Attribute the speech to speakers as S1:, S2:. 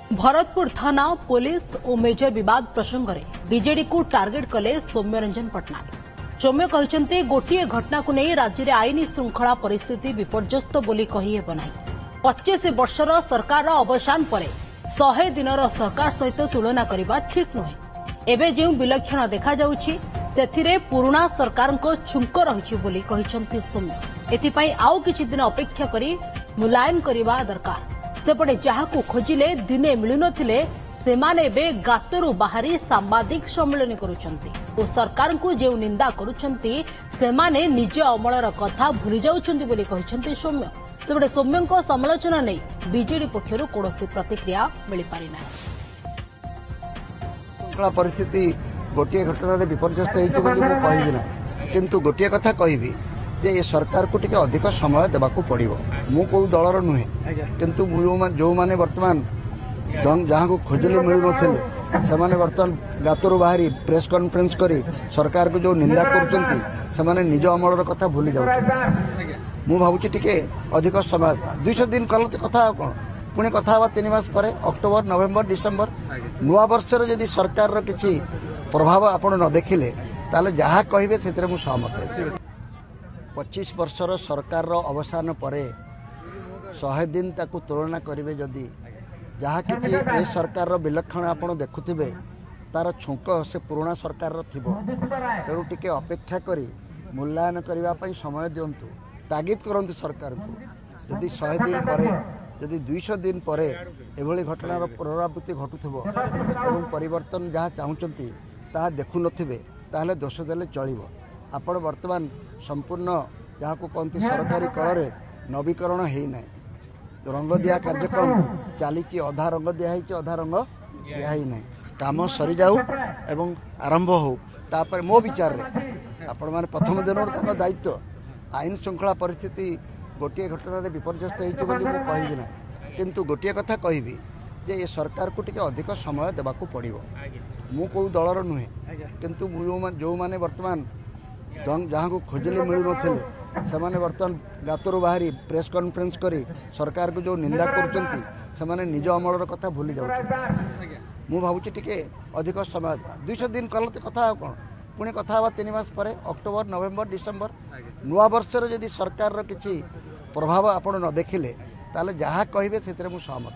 S1: भरतपुर थाना पुलिस और मेजर विवाद प्रसंग में बीजेडी को टार्गेट कले सौम्य रंजन पट्टनायक। सौम्य कहते गोटे घटना को नहीं राज्य में आईन श्रृंखला परिस्थिति विपर्यस्त बोली कहीहेब ना। 25 वर्षर सरकार अवसान पर 100 दिनर सरकार सहित तुलना करने ठीक नुहे। एवं जो विलक्षण देखा से पुराणा सरकार छुंक रही सौम्य। एथिपाई आउ किछि दिन अपेक्षा करी मुलायम करने दरकार। सेपटे जहां खोजिले दिने मिलु नथिले सेमाने बे गातरू बाहरी सांबादिक सम्मेलन करुछंती और सरकार को जो निंदा करुछंती सेमाने निज अमलर कथा भूली जाउछंती बोली कहिसंती सौम्य। सेपटे सौम्यको समालोचना नै बीजेडी पक्षरु कोनोसी प्रतिक्रिया मिली पारि ना।
S2: परिस्थिति गोटे घटना विपर्यस्त होइछि बोली मु कहिबि ना, किंतु गोटे कथा कहिबि जे ये सरकार को टिके अधिक समय देवाक पड़ो। मु को दलर नुहे, किंतु जो माने वर्तमान जहाँ को खोजले मिलु नथिले सेमाने वर्तमान गातरू बाहरी प्रेस कॉन्फ्रेंस करी सरकार को जो निंदा करुचंती सेमाने निज अमलर कथा भूली जाउछंती। मु भाबुची टिके अधिक समय 200 दिन कल कथा कोन पुणी कथा हवा 3 मास परे अक्टोबर नवेम्बर डिसेम्बर नुआ वर्षर यदि सरकार किछि प्रभाव आपण न देखिले ताले जहाँ कहिबे सेतरे मु सहमत। 25 वर्षर सरकार अवसान पर 100 दिन ताकू तुलना करेंगे जदि जहाँ कि ए सरकार विलक्षण आपड़ देखुवे तार छुंक से पुराणा सरकार तेणु टिके अपेक्षा करी मूल्यांकन करने समय दिंतु, तागिद करंतु सरकार को। जदि 100 दिन पर जदि 200 दिन पर एभली घटनार पुनरावृत्ति घटुव एवं परिवर्तन जहाँ चाहूँगी ताहा देखु नथिबे ताहले दोष देले चलिबो। आपण वर्तमान संपूर्ण जहाँ को कहते सरकारी कल नवीकरण है ना, रंग दिया कार्यक्रम चली अधा रंग दिखाई अधा रंग दिखाई ना। काम सरी जाऊ एवं आरंभ हो तापर मो विचार आपण मैंने प्रथम दिन दायित्व आईन श्रृंखला परिस्थिति गोटे घटना विपर्यस्त होगी कहबी ना, किंतु गोटे कथा कहबी जे ये सरकार को टिके अधिक समय देवाक पड़ो। मु को दलर नुहे, किंतु जो माने वर्तमान जहाँ को खोजले मिलु नथिले सेमाने वर्तमान गातरू बाहरी प्रेस कॉन्फ्रेंस करी सरकार को जो निंदा करुचंती सेमाने निज अमलर कथा भूली जाउछंती। मु भाबुची टिके अधिक समय 200 दिन कल कथा कोन पुणी कथा हवा 3 मास परे अक्टोबर नवेम्बर डिसेम्बर नुआ वर्षर यदि सरकार किछि प्रभाव आपण न देखिले ताले जहाँ कहिबे सेतरे मु सहमत।